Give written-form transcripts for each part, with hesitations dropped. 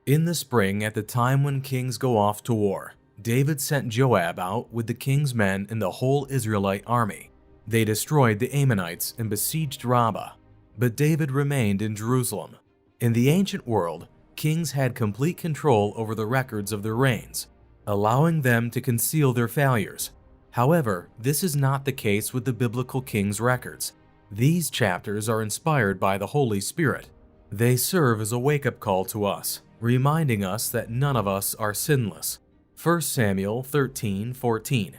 In the spring, at the time when kings go off to war, David sent Joab out with the king's men and the whole Israelite army. They destroyed the Ammonites and besieged Rabbah, but David remained in Jerusalem. In the ancient world, kings had complete control over the records of their reigns, allowing them to conceal their failures. However, this is not the case with the biblical king's records. These chapters are inspired by the Holy Spirit. They serve as a wake-up call to us, reminding us that none of us are sinless. 1 Samuel 13:14.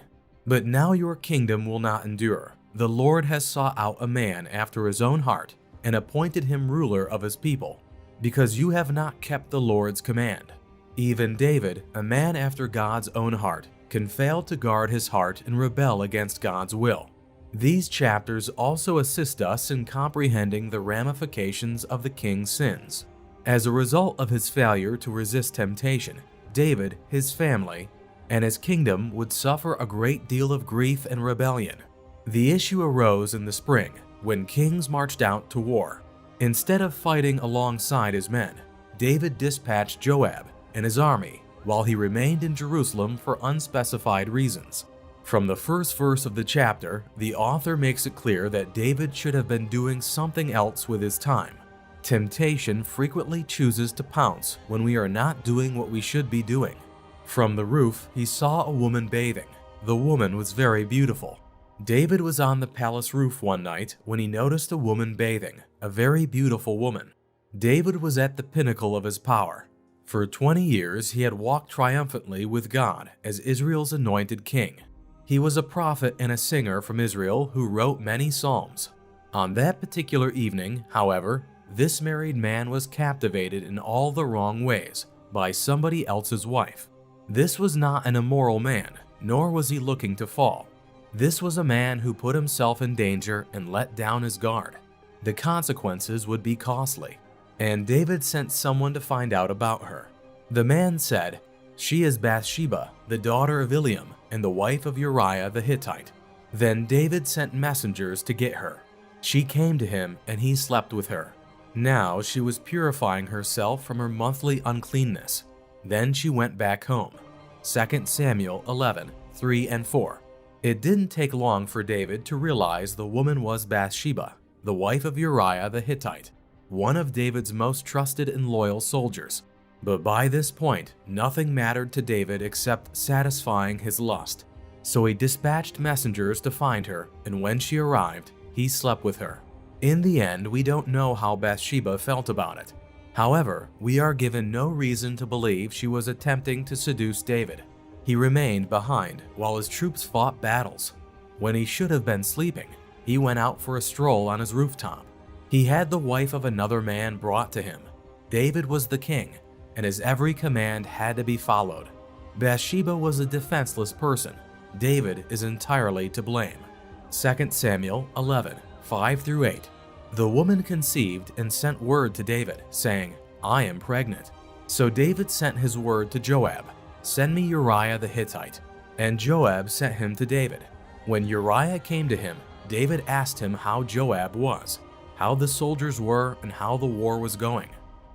But now your kingdom will not endure. The Lord has sought out a man after his own heart and appointed him ruler of his people, because you have not kept the Lord's command. Even David, a man after God's own heart, can fail to guard his heart and rebel against God's will. These chapters also assist us in comprehending the ramifications of the king's sins. As a result of his failure to resist temptation, David, his family, and his kingdom would suffer a great deal of grief and rebellion. The issue arose in the spring, when kings marched out to war. Instead of fighting alongside his men, David dispatched Joab and his army while he remained in Jerusalem for unspecified reasons. From the first verse of the chapter, the author makes it clear that David should have been doing something else with his time. Temptation frequently chooses to pounce when we are not doing what we should be doing. From the roof, he saw a woman bathing. The woman was very beautiful. David was on the palace roof one night when he noticed a woman bathing, a very beautiful woman. David was at the pinnacle of his power. For 20 years, he had walked triumphantly with God as Israel's anointed king. He was a prophet and a singer from Israel who wrote many psalms. On that particular evening, however, this married man was captivated in all the wrong ways by somebody else's wife. This was not an immoral man, nor was he looking to fall. This was a man who put himself in danger and let down his guard. The consequences would be costly, and David sent someone to find out about her. The man said, "She is Bathsheba, the daughter of Eliam, and the wife of Uriah the Hittite." Then David sent messengers to get her. She came to him, and he slept with her. Now she was purifying herself from her monthly uncleanness. Then she went back home. 2 Samuel 11:3 and 4. It didn't take long for David to realize the woman was Bathsheba, the wife of Uriah the Hittite, one of David's most trusted and loyal soldiers. But by this point, nothing mattered to David except satisfying his lust. So he dispatched messengers to find her, and when she arrived, he slept with her. In the end, we don't know how Bathsheba felt about it. However, we are given no reason to believe she was attempting to seduce David. He remained behind while his troops fought battles. When he should have been sleeping, he went out for a stroll on his rooftop. He had the wife of another man brought to him. David was the king, and his every command had to be followed. Bathsheba was a defenseless person. David is entirely to blame. 2 Samuel 11:5 through 8. The woman conceived and sent word to David, saying, "I am pregnant." So David sent his word to Joab, "Send me Uriah the Hittite." And Joab sent him to David. When Uriah came to him, David asked him how Joab was, how the soldiers were, and how the war was going.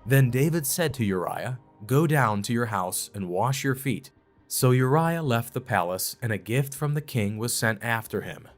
Then David said to Uriah, "Go down to your house and wash your feet." So Uriah left the palace, and a gift from the king was sent after him.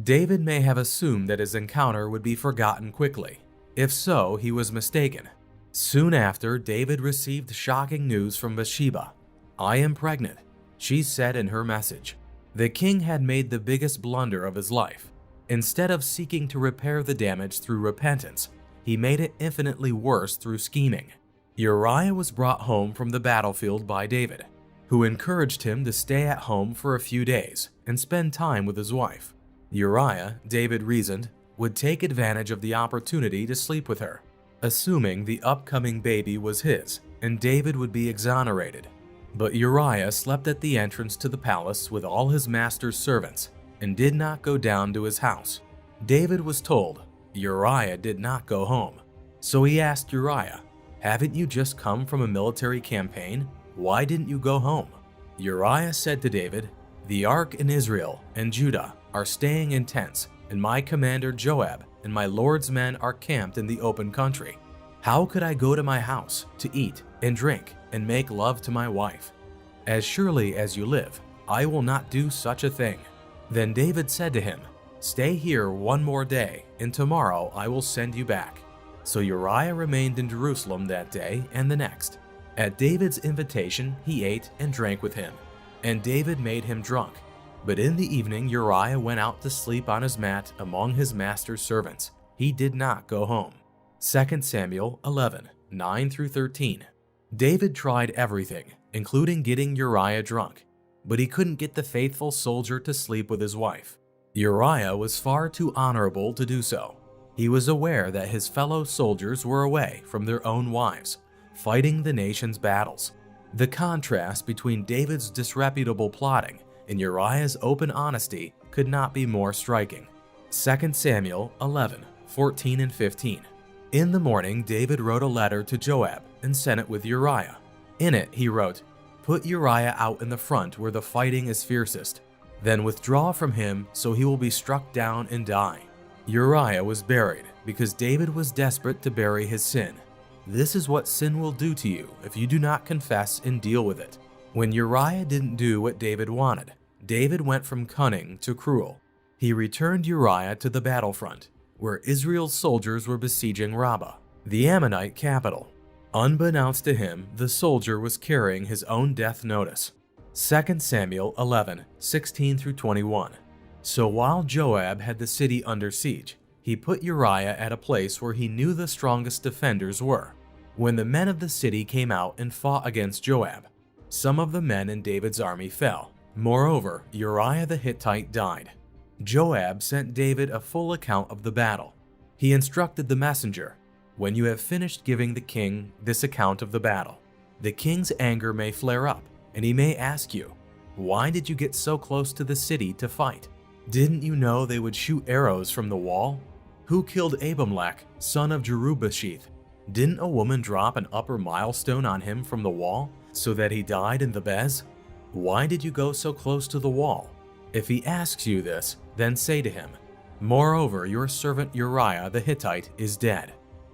David may have assumed that his encounter would be forgotten quickly. If so, he was mistaken. Soon after, David received shocking news from Bathsheba. "I am pregnant," she said in her message. The king had made the biggest blunder of his life. Instead of seeking to repair the damage through repentance, he made it infinitely worse through scheming. Uriah was brought home from the battlefield by David, who encouraged him to stay at home for a few days and spend time with his wife. Uriah, David reasoned, would take advantage of the opportunity to sleep with her, assuming the upcoming baby was his, and David would be exonerated. But Uriah slept at the entrance to the palace with all his master's servants and did not go down to his house. David was told Uriah did not go home. So he asked Uriah, "Haven't you just come from a military campaign? Why didn't you go home?" Uriah said to David, "The ark in Israel and Judah are staying in tents, and my commander Joab and my lord's men are camped in the open country. How could I go to my house to eat and drink and make love to my wife. As surely as you live, I will not do such a thing." Then David said to him, "Stay here one more day, and tomorrow I will send you back." So Uriah remained in Jerusalem that day and the next. At David's invitation, he ate and drank with him, and David made him drunk. But in the evening Uriah went out to sleep on his mat among his master's servants. He did not go home. 2 Samuel 11, 9-13. David tried everything, including getting Uriah drunk, but he couldn't get the faithful soldier to sleep with his wife. Uriah was far too honorable to do so. He was aware that his fellow soldiers were away from their own wives, fighting the nation's battles. The contrast between David's disreputable plotting and Uriah's open honesty could not be more striking. 2 Samuel 11, 14 and 15. In the morning, David wrote a letter to Joab and sent it with Uriah. In it, he wrote, "Put Uriah out in the front where the fighting is fiercest. Then withdraw from him so he will be struck down and die." Uriah was buried because David was desperate to bury his sin. This is what sin will do to you if you do not confess and deal with it. When Uriah didn't do what David wanted, David went from cunning to cruel. He returned Uriah to the battlefront, where Israel's soldiers were besieging Rabbah, the Ammonite capital. Unbeknownst to him, the soldier was carrying his own death notice. 2 Samuel 11, 16-21. So while Joab had the city under siege, he put Uriah at a place where he knew the strongest defenders were. When the men of the city came out and fought against Joab, some of the men in David's army fell. Moreover, Uriah the Hittite died. Joab sent David a full account of the battle. He instructed the messenger, "When you have finished giving the king this account of the battle, the king's anger may flare up, and he may ask you, 'Why did you get so close to the city to fight? Didn't you know they would shoot arrows from the wall? Who killed Abimelech, son of Jerubbaal? Didn't a woman drop an upper milestone on him from the wall, so that he died in the Bez? Why did you go so close to the wall?' If he asks you this, then say to him, 'Moreover, your servant Uriah the Hittite is dead.'"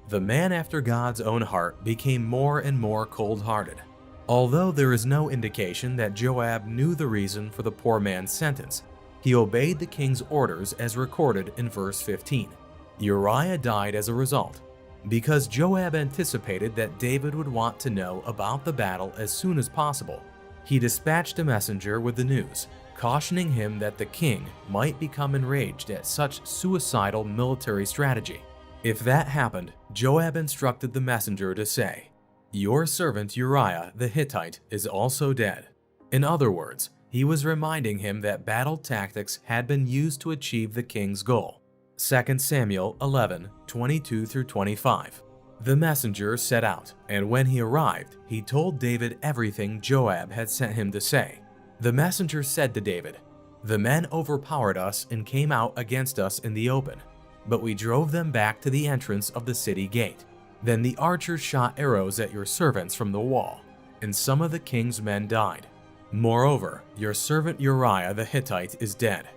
The man after God's own heart became more and more cold-hearted. Although there is no indication that Joab knew the reason for the poor man's sentence, he obeyed the king's orders as recorded in verse 15. Uriah died as a result, because Joab anticipated that David would want to know about the battle as soon as possible. He dispatched a messenger with the news, cautioning him that the king might become enraged at such suicidal military strategy. If that happened, Joab instructed the messenger to say, "Your servant Uriah the Hittite is also dead." In other words, he was reminding him that battle tactics had been used to achieve the king's goal. 2 Samuel 11, 22-25. The messenger set out, and when he arrived, he told David everything Joab had sent him to say. The messenger said to David, "The men overpowered us and came out against us in the open, but we drove them back to the entrance of the city gate. Then the archers shot arrows at your servants from the wall, and some of the king's men died. Moreover, your servant Uriah the Hittite is dead."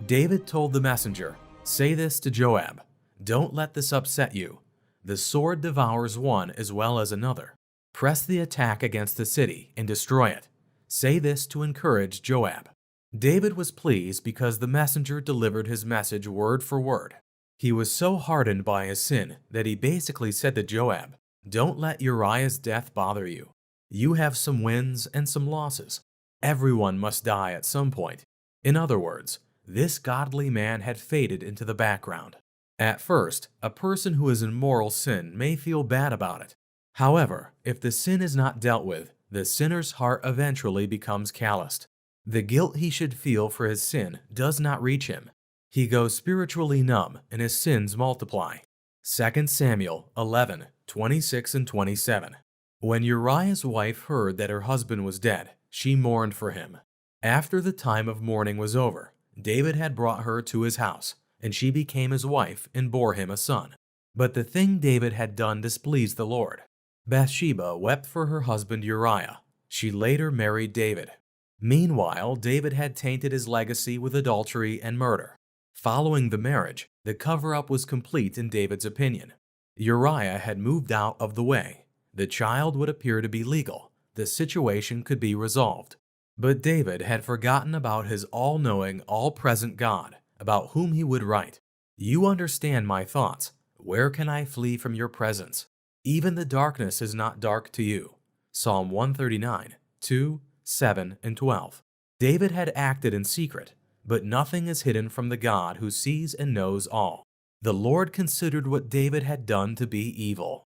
David told the messenger, "Say this to Joab, 'Don't let this upset you. The sword devours one as well as another. Press the attack against the city and destroy it.' Say this to encourage Joab." David was pleased because the messenger delivered his message word for word. He was so hardened by his sin that he basically said to Joab, "Don't let Uriah's death bother you. You have some wins and some losses. Everyone must die at some point." In other words, this godly man had faded into the background. At first, a person who is in moral sin may feel bad about it. However, if the sin is not dealt with, the sinner's heart eventually becomes calloused. The guilt he should feel for his sin does not reach him. He goes spiritually numb and his sins multiply. 2 Samuel 11, 26-27. When Uriah's wife heard that her husband was dead, she mourned for him. After the time of mourning was over, David had brought her to his house, and she became his wife and bore him a son. But the thing David had done displeased the Lord. Bathsheba wept for her husband Uriah. She later married David. Meanwhile, David had tainted his legacy with adultery and murder. Following the marriage, the cover-up was complete in David's opinion. Uriah had moved out of the way. The child would appear to be legal. The situation could be resolved. But David had forgotten about his all-knowing, all-present God, about whom he would write, "You understand my thoughts. Where can I flee from your presence? Even the darkness is not dark to you." Psalm 139, 2, 7, and 12. David had acted in secret, but nothing is hidden from the God who sees and knows all. The Lord considered what David had done to be evil.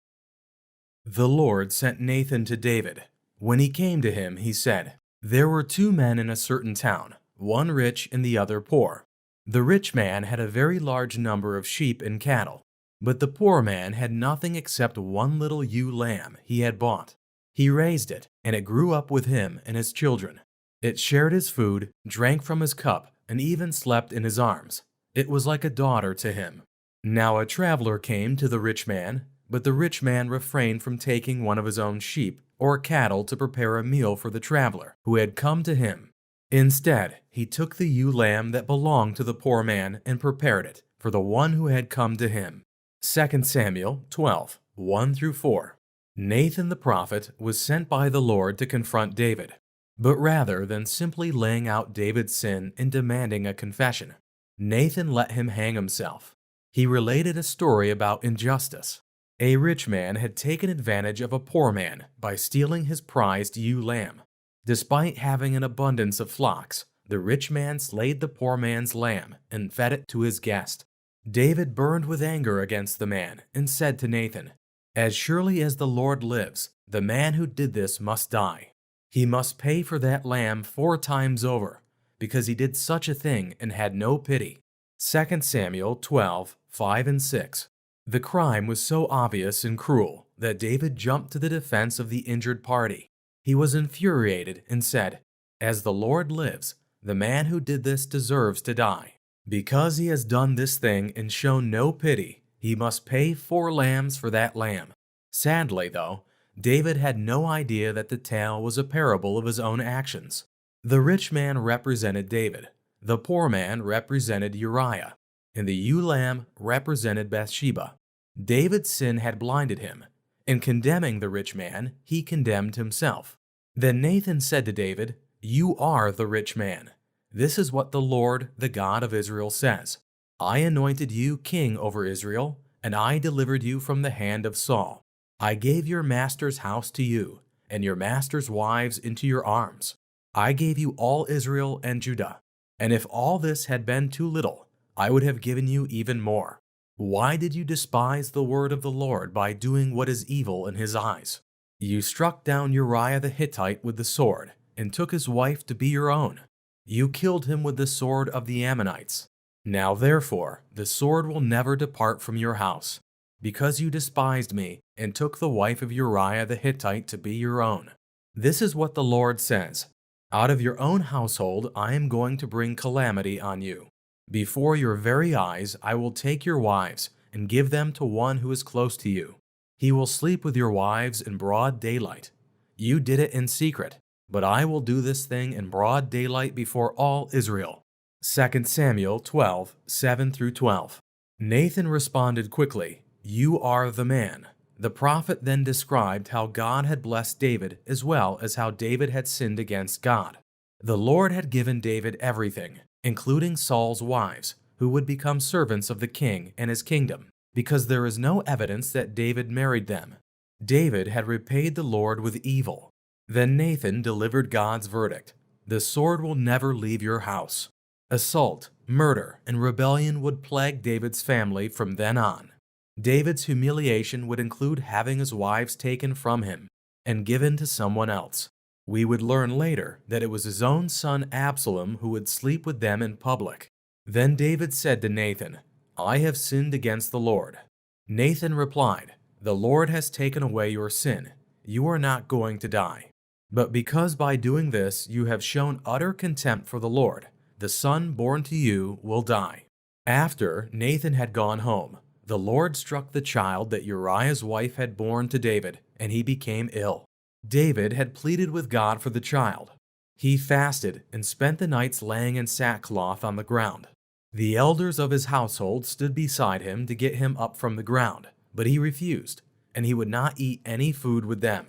The Lord sent Nathan to David. When he came to him, he said, "There were two men in a certain town, one rich and the other poor. The rich man had a very large number of sheep and cattle, but the poor man had nothing except one little ewe lamb he had bought. He raised it, and it grew up with him and his children. It shared his food, drank from his cup, and even slept in his arms. It was like a daughter to him. Now a traveler came to the rich man, but the rich man refrained from taking one of his own sheep or cattle to prepare a meal for the traveler who had come to him. Instead, he took the ewe lamb that belonged to the poor man and prepared it for the one who had come to him." 2 Samuel 12, 1-4. Nathan the prophet was sent by the Lord to confront David. But rather than simply laying out David's sin and demanding a confession, Nathan let him hang himself. He related a story about injustice. A rich man had taken advantage of a poor man by stealing his prized ewe lamb. Despite having an abundance of flocks, the rich man slayed the poor man's lamb and fed it to his guest. David burned with anger against the man and said to Nathan, "As surely as the Lord lives, the man who did this must die. He must pay for that lamb 4 times over, because he did such a thing and had no pity." 2 Samuel 12, 5 and 6. The crime was so obvious and cruel that David jumped to the defense of the injured party. He was infuriated and said, "As the Lord lives, the man who did this deserves to die. Because he has done this thing and shown no pity, he must pay 4 lambs for that lamb." Sadly, though, David had no idea that the tale was a parable of his own actions. The rich man represented David, the poor man represented Uriah, and the ewe lamb represented Bathsheba. David's sin had blinded him. In condemning the rich man, he condemned himself. Then Nathan said to David, "You are the rich man. This is what the Lord, the God of Israel, says. I anointed you king over Israel, and I delivered you from the hand of Saul. I gave your master's house to you, and your master's wives into your arms. I gave you all Israel and Judah. And if all this had been too little, I would have given you even more. Why did you despise the word of the Lord by doing what is evil in his eyes? You struck down Uriah the Hittite with the sword, and took his wife to be your own. You killed him with the sword of the Ammonites. Now therefore, the sword will never depart from your house, because you despised me and took the wife of Uriah the Hittite to be your own. This is what the Lord says. Out of your own household I am going to bring calamity on you. Before your very eyes I will take your wives and give them to one who is close to you. He will sleep with your wives in broad daylight. You did it in secret, but I will do this thing in broad daylight before all Israel." 2 Samuel 12, 7-12. Nathan responded quickly, "You are the man." The prophet then described how God had blessed David as well as how David had sinned against God. The Lord had given David everything, including Saul's wives, who would become servants of the king and his kingdom, because there is no evidence that David married them. David had repaid the Lord with evil. Then Nathan delivered God's verdict. The sword will never leave your house. Assault, murder, and rebellion would plague David's family from then on. David's humiliation would include having his wives taken from him and given to someone else. We would learn later that it was his own son Absalom who would sleep with them in public. Then David said to Nathan, "I have sinned against the Lord." Nathan replied, "The Lord has taken away your sin. You are not going to die. But because by doing this you have shown utter contempt for the Lord, the son born to you will die." After Nathan had gone home, the Lord struck the child that Uriah's wife had borne to David, and he became ill. David had pleaded with God for the child. He fasted and spent the nights laying in sackcloth on the ground. The elders of his household stood beside him to get him up from the ground, but he refused, and he would not eat any food with them.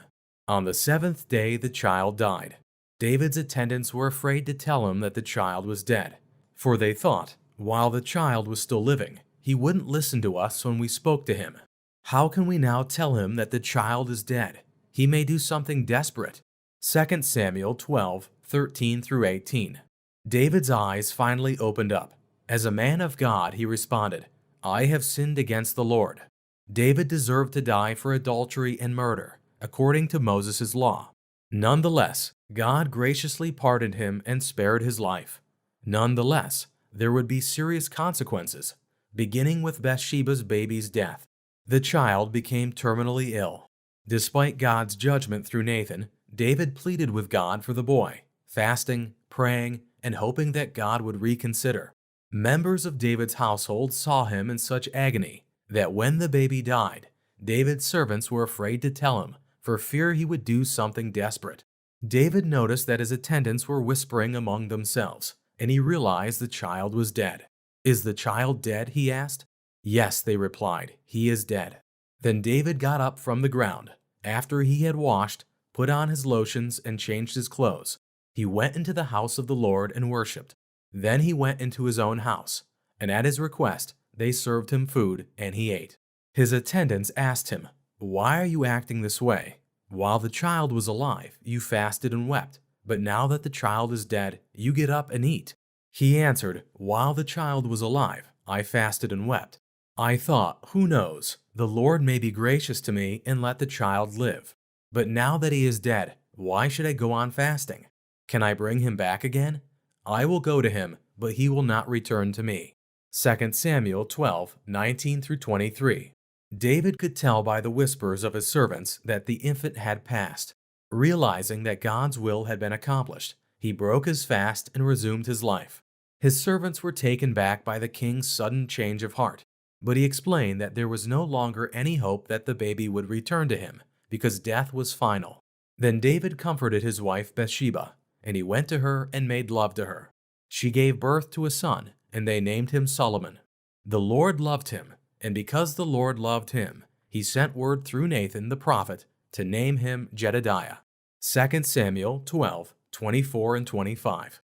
On the seventh day, the child died. David's attendants were afraid to tell him that the child was dead, for they thought, while the child was still living, he wouldn't listen to us when we spoke to him. How can we now tell him that the child is dead? He may do something desperate. 2 Samuel 12:13-18. David's eyes finally opened up. As a man of God, he responded, "I have sinned against the Lord." David deserved to die for adultery and murder, according to Moses' law. Nonetheless, God graciously pardoned him and spared his life. Nonetheless, there would be serious consequences, beginning with Bathsheba's baby's death. The child became terminally ill. Despite God's judgment through Nathan, David pleaded with God for the boy, fasting, praying, and hoping that God would reconsider. Members of David's household saw him in such agony that when the baby died, David's servants were afraid to tell him for fear he would do something desperate. David noticed that his attendants were whispering among themselves, and he realized the child was dead. "Is the child dead?" he asked. "Yes," they replied, "he is dead." Then David got up from the ground. After he had washed, put on his lotions, and changed his clothes, he went into the house of the Lord and worshipped. Then he went into his own house, and at his request, they served him food, and he ate. His attendants asked him, "Why are you acting this way? While the child was alive, you fasted and wept, but now that the child is dead, you get up and eat." He answered, "While the child was alive, I fasted and wept. I thought, who knows, the Lord may be gracious to me and let the child live. But now that he is dead, why should I go on fasting? Can I bring him back again? I will go to him, but he will not return to me." 2 Samuel 12:19-23. David could tell by the whispers of his servants that the infant had passed. Realizing that God's will had been accomplished, he broke his fast and resumed his life. His servants were taken back by the king's sudden change of heart, but he explained that there was no longer any hope that the baby would return to him, because death was final. Then David comforted his wife Bathsheba, and he went to her and made love to her. She gave birth to a son, and they named him Solomon. The Lord loved him, and because the Lord loved him, he sent word through Nathan the prophet to name him Jedediah. 2 Samuel 12:24-25.